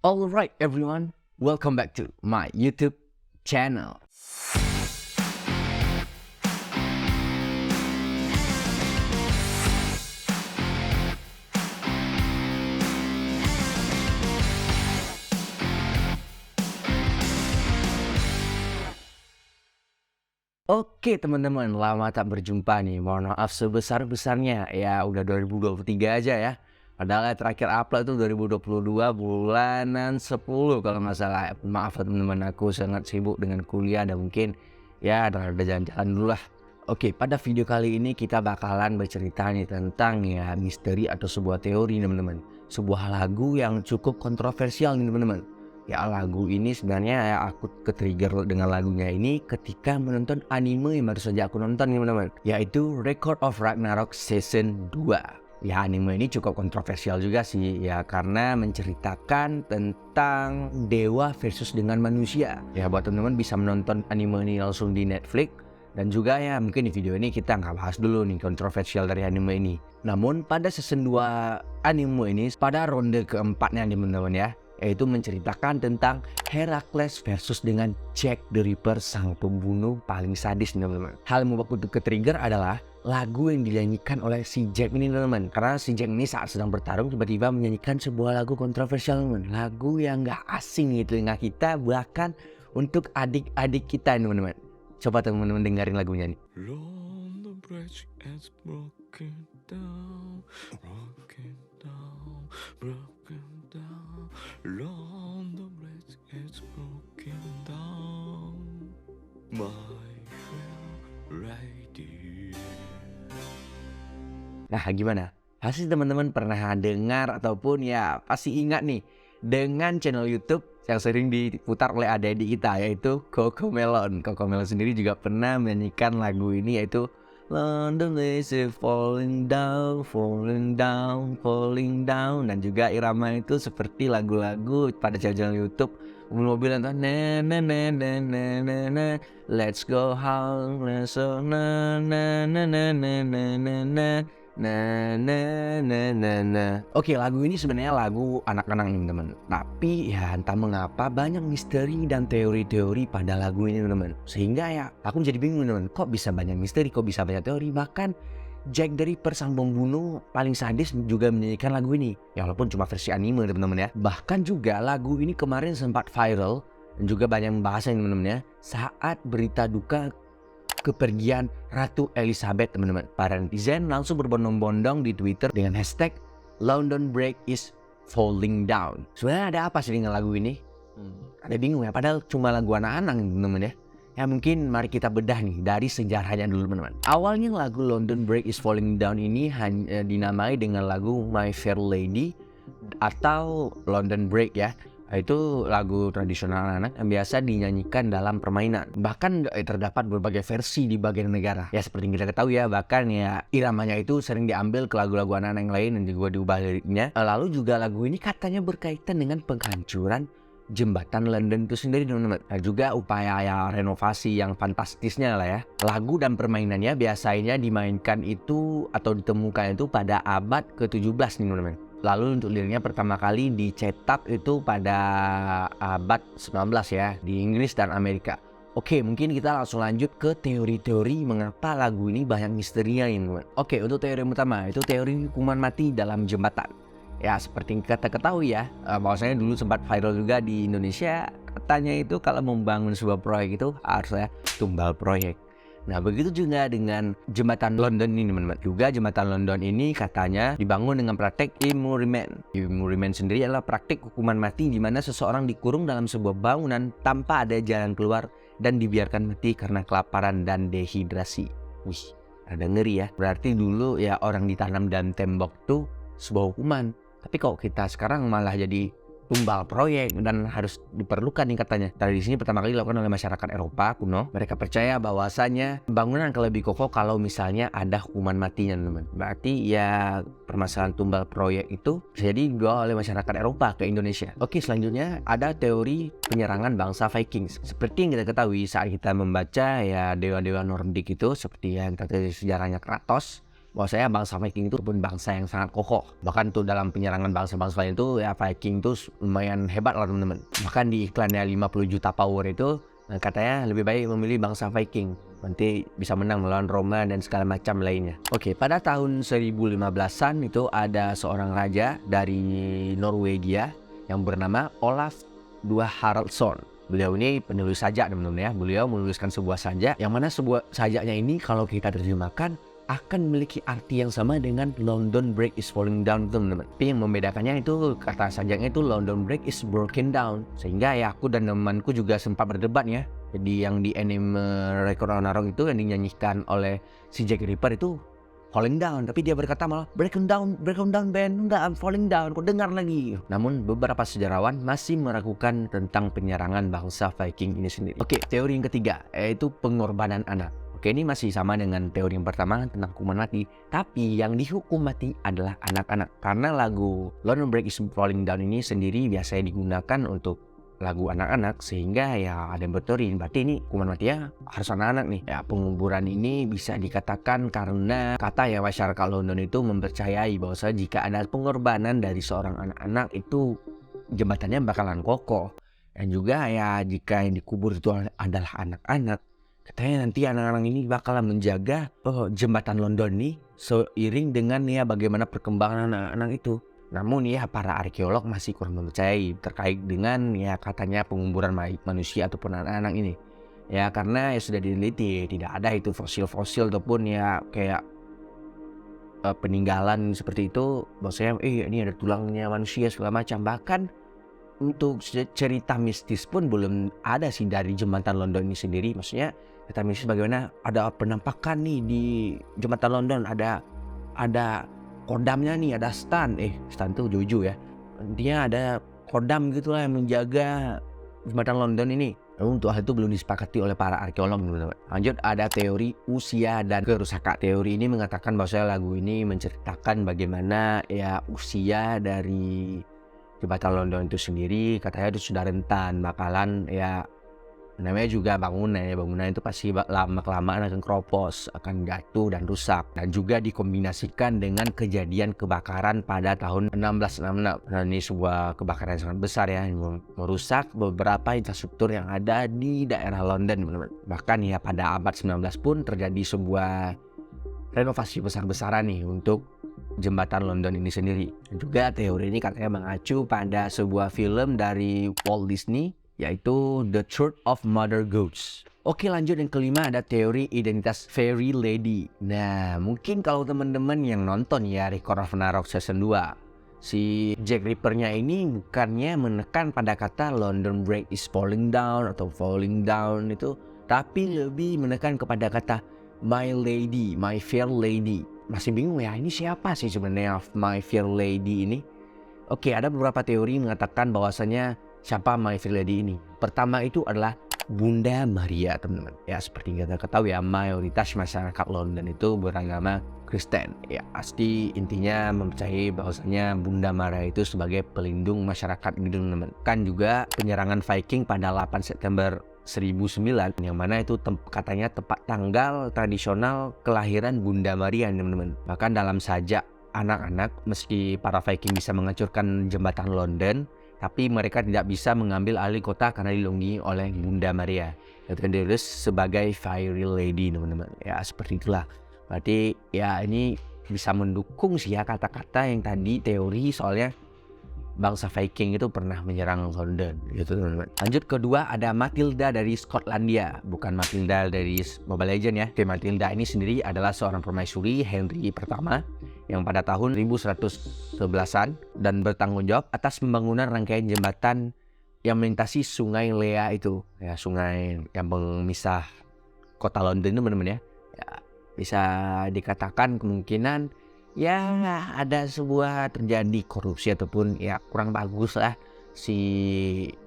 Alright everyone, welcome back to my YouTube channel. Oke teman-teman, lama tak berjumpa nih. Mohon maaf sebesar-besarnya. Ya udah 2023 aja ya. Padahal terakhir upload itu 2022 bulanan 10 kalau nggak salah. Maaf teman-teman, aku sangat sibuk dengan kuliah dan mungkin ya ada jalan-jalan dulu lah. Oke, pada video kali ini kita bakalan bercerita nih tentang ya misteri atau sebuah teori teman-teman. Sebuah lagu yang cukup kontroversial nih teman-teman. Ya lagu ini sebenarnya ya aku ke-trigger dengan lagunya ini ketika menonton anime yang baru saja aku nonton teman-teman, yaitu Record of Ragnarok Season 2. Ya anime ini cukup kontroversial juga sih ya, karena menceritakan tentang dewa versus dengan manusia. Ya buat teman-teman bisa menonton anime ini langsung di Netflix. Dan juga ya mungkin di video ini kita nggak bahas dulu nih kontroversial dari anime ini. Namun pada season 2 anime ini pada ronde keempatnya teman-teman ya, yaitu menceritakan tentang Herakles versus dengan Jack the Ripper, sang pembunuh paling sadis teman-teman. Hal yang membuatku ke-trigger adalah lagu yang dinyanyikan oleh si Jack ini teman-teman. Karena si Jack ini saat sedang bertarung tiba-tiba menyanyikan sebuah lagu kontroversial teman-teman. Lagu yang gak asing di telinga kita, bahkan untuk adik-adik kita teman-teman. Coba teman-teman dengerin lagunya nih. Long the bridge is broken down, broken down, broken down. Long the bridge is broken down, my fair lady. Nah gimana? Pasti teman-teman pernah dengar ataupun ya pasti ingat nih dengan channel YouTube yang sering diputar oleh adik-adik kita, yaitu CoComelon. CoComelon sendiri juga pernah menyanyikan lagu ini, yaitu London is falling down, falling down, falling down. Dan juga irama itu seperti lagu-lagu pada channel YouTube mobil na na na na na na na, let's go home, let's go na na na na na na na na. Oke, lagu ini sebenarnya lagu anak-anak teman-teman. Tapi ya entah mengapa banyak misteri dan teori-teori pada lagu ini teman-teman. Sehingga ya aku jadi bingung teman-teman. Kok bisa banyak misteri, kok bisa banyak teori. Bahkan Jack the Ripper, sang pembunuh paling sadis, juga menyanyikan lagu ini. Ya walaupun cuma versi anime teman-teman ya. Bahkan juga lagu ini kemarin sempat viral dan juga banyak membahasnya teman-teman ya, saat berita duka kepergian Ratu Elizabeth teman-teman. Para netizen langsung berbondong-bondong di Twitter dengan hashtag London Bridge is falling down. Sebenarnya ada apa sih dengan lagu ini? Ada bingung ya, padahal cuma lagu anak-anak teman-teman ya. Ya mungkin mari kita bedah nih dari sejarahnya dulu teman-teman. Awalnya lagu London Bridge is falling down ini hanya dinamai dengan lagu My Fair Lady atau London Bridge ya. Itu lagu tradisional anak yang biasa dinyanyikan dalam permainan. Bahkan terdapat berbagai versi di bagian negara. Ya seperti yang kita ketahui ya, bahkan ya iramanya itu sering diambil ke lagu-lagu anak-anak yang lain dan juga diubah liriknya. Lalu juga lagu ini katanya berkaitan dengan penghancuran jembatan London itu sendiri teman-teman. Nah, juga upaya ya renovasi yang fantastisnya lah ya. Lagu dan permainannya biasanya dimainkan itu atau ditemukan itu pada abad ke-17 nih teman-teman. Lalu untuk liriknya pertama kali dicetak itu pada abad 19 ya, di Inggris dan Amerika. Oke, mungkin kita langsung lanjut ke teori-teori mengapa lagu ini banyak misterinya ini teman. Oke, untuk teori yang pertama itu teori hukuman mati dalam jembatan. Ya seperti yang kita ketahui ya, bahwasanya dulu sempat viral juga di Indonesia. Katanya itu kalau membangun sebuah proyek itu harusnya tumbal proyek. Nah begitu juga dengan jembatan London ini teman-teman. Juga jembatan London ini katanya dibangun dengan praktek immuriment. Immuriment sendiri adalah praktik hukuman mati di mana seseorang dikurung dalam sebuah bangunan tanpa ada jalan keluar dan dibiarkan mati karena kelaparan dan dehidrasi. Wih, ada ngeri ya. Berarti dulu ya orang ditanam dalam tembok tuh sebuah hukuman. Tapi kok kita sekarang malah jadi tumbal proyek dan harus diperlukan nih katanya. Tradisi ini pertama kali dilakukan oleh masyarakat Eropa kuno. Mereka percaya bahwasanya bangunan akan lebih kokoh kalau misalnya ada hukuman matinya teman. Berarti ya permasalahan tumbal proyek itu bisa jadi dibawa oleh masyarakat Eropa ke Indonesia. Oke, selanjutnya ada teori penyerangan bangsa Vikings. Seperti yang kita ketahui saat kita membaca ya dewa-dewa Nordik itu, seperti yang kita sejarahnya Kratos. bahwasanya bangsa Viking itu pun bangsa yang sangat kokoh. Bahkan tuh dalam penyerangan bangsa-bangsa lain itu ya Viking tuh lumayan hebat lah teman-teman. Bahkan di iklannya 50 juta power itu katanya lebih baik memilih bangsa Viking, nanti bisa menang melawan Roma dan segala macam lainnya. Oke, pada tahun 1015-an itu ada seorang raja dari Norwegia yang bernama Olaf II Haraldsson. Beliau ini penulis sajak teman-teman ya. Beliau menuliskan sebuah sajak yang mana sebuah sajaknya ini kalau kita terjemahkan akan memiliki arti yang sama dengan London Bridge is falling down teman-teman. Tapi yang membedakannya itu kata sajaknya itu London Bridge is broken down. Sehingga ya aku dan temanku juga sempat berdebat ya. Jadi yang di anime Ragnarok itu yang dinyanyikan oleh si Jack Ripper itu falling down, tapi dia berkata malah breaking down Ben, enggak, I'm falling down, kau dengar lagi. Namun beberapa sejarawan masih meragukan tentang penyerangan bangsa Viking ini sendiri. Oke, teori yang ketiga yaitu pengorbanan anak. Oke, ini masih sama dengan teori yang pertama tentang hukuman mati, tapi yang dihukum mati adalah anak-anak. Karena lagu London Bridge is Falling Down ini sendiri biasanya digunakan untuk lagu anak-anak, sehingga ya ada yang berteori berarti ini hukuman mati ya harus anak-anak nih. Ya, penguburan ini bisa dikatakan karena kata ya masyarakat London itu mempercayai bahwa jika ada pengorbanan dari seorang anak-anak itu jembatannya bakalan kokoh. Dan juga ya jika yang dikubur itu adalah anak-anak, katanya nanti anak-anak ini bakalan menjaga jembatan London nih seiring dengan ya bagaimana perkembangan anak-anak itu. Namun ya para arkeolog masih kurang mempercayai terkait dengan ya katanya penguburan manusia ataupun anak-anak ini. Ya karena ya sudah diteliti tidak ada itu fosil-fosil ataupun ya kayak peninggalan seperti itu. Maksudnya ini ada tulangnya manusia segala macam. Bahkan untuk cerita mistis pun belum ada sih dari jembatan London ini sendiri. Maksudnya cerita mistis bagaimana ada penampakan nih di jembatan London, ada kodamnya nih, ada Stan tuh Jojo ya, dia ada kodam gitulah yang menjaga jembatan London ini. Untuk hal itu belum disepakati oleh para arkeolog. Lanjut, ada teori usia dan kerusakan. Teori ini mengatakan bahwa lagu ini menceritakan bagaimana ya usia dari jembatan London itu sendiri katanya itu sudah rentan bakalan ya, namanya juga bangunan itu pasti lama-kelamaan akan keropos, akan jatuh dan rusak. Dan juga dikombinasikan dengan kejadian kebakaran pada tahun 1666. Nah, ini sebuah kebakaran yang sangat besar ya, yang merusak beberapa infrastruktur yang ada di daerah London. Bahkan ya pada abad 19 pun terjadi sebuah renovasi besar-besaran nih untuk jembatan London ini sendiri. Dan juga teori ini katanya mengacu pada sebuah film dari Walt Disney, yaitu The Truth of Mother Goats. Oke, lanjut yang kelima ada teori identitas Fairy Lady. Nah, mungkin kalau teman-teman yang nonton ya Record of Narok Season 2, si Jack Ripper-nya ini bukannya menekan pada kata London Bridge is falling down atau falling down itu, tapi lebih menekan kepada kata My Lady, My Fair Lady. Masih bingung ya, ini siapa sih sebenarnya My Fair Lady ini? Oke, ada beberapa teori mengatakan bahwasanya siapa My Fair Lady ini. Pertama itu adalah Bunda Maria, teman-teman. Ya seperti kita ketahui ya, mayoritas masyarakat London itu beragama Kristen. Ya pasti intinya mempercayai bahwasanya Bunda Maria itu sebagai pelindung masyarakat gitu, teman-teman. Kan juga penyerangan Viking pada 8 September 1009 yang mana itu katanya tepat tanggal tradisional kelahiran Bunda Maria, teman-teman. Bahkan dalam sajak anak-anak, meski para Viking bisa menghancurkan jembatan London, tapi mereka tidak bisa mengambil alih kota karena dilindungi oleh Bunda Maria. Itu ditulis sebagai Fairy Lady, teman-teman. Ya seperti itulah. Berarti ya ini bisa mendukung sih ya kata-kata yang tadi teori soalnya bangsa Viking itu pernah menyerang London gitu, teman-teman. Lanjut, kedua ada Matilda dari Skotlandia, bukan Matilda dari Mobile Legends ya. Oke, Matilda ini sendiri adalah seorang permaisuri Henry pertama yang pada tahun 1111-an dan bertanggung jawab atas pembangunan rangkaian jembatan yang melintasi sungai Lea itu ya, sungai yang memisah kota London itu, teman-teman ya. Ya bisa dikatakan kemungkinan ya ada sebuah terjadi korupsi ataupun ya kurang bagus lah si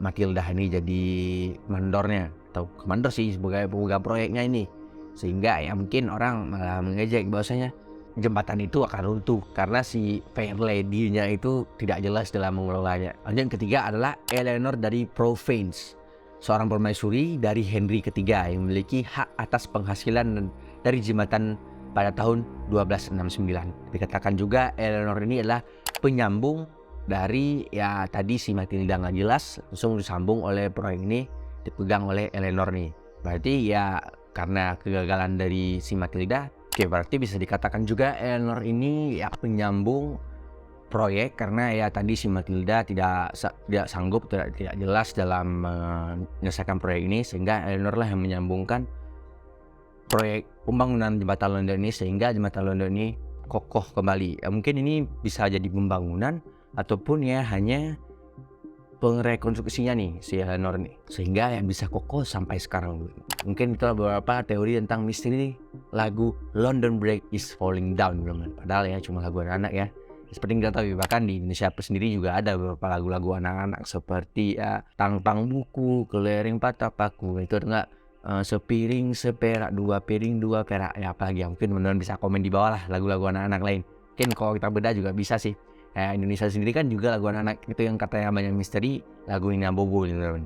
Matilda ini jadi mandornya atau komandor sih sebagai pemegang proyeknya ini, sehingga ya mungkin orang malah mengejek bahwasanya jembatan itu akan runtuh karena si Fair Lady-nya itu tidak jelas dalam mengelolanya. Lanjut, yang ketiga adalah Eleanor dari Provence, seorang permaisuri dari Henry ketiga yang memiliki hak atas penghasilan dari jembatan pada tahun 1269. Dikatakan juga Eleanor ini adalah penyambung dari ya tadi si Matilda nggak jelas, langsung disambung oleh proyek ini dipegang oleh Eleanor nih. Berarti ya karena kegagalan dari si Matilda, oke berarti bisa dikatakan juga Eleanor ini ya penyambung proyek karena ya tadi si Matilda tidak sanggup, tidak jelas dalam menyelesaikan proyek ini, sehingga Eleanor lah yang menyambungkan proyek pembangunan jembatan London ini sehingga jembatan London ini kokoh kembali. Ya, mungkin ini bisa jadi pembangunan ataupun ya hanya pengrekonstruksinya nih si Eleanor nih, sehingga yang bisa kokoh sampai sekarang. Mungkin itu beberapa teori tentang misteri lagu London Bridge is Falling Down, teman. Padahal ya cuma lagu anak-anak ya. Seperti kita tahu bahkan di Indonesia sendiri juga ada beberapa lagu-lagu anak-anak seperti ya Tang-tang buku, Kelereng patah paku, itu enggak sepiring seperak, dua piring dua perak, ya apalagi ya, mungkin teman-teman bisa komen di bawah lah lagu-lagu anak-anak lain. Mungkin kalau kita beda juga bisa sih. Indonesia sendiri kan juga lagu anak-anak itu yang katanya banyak misteri, lagu ini bobo gitu teman.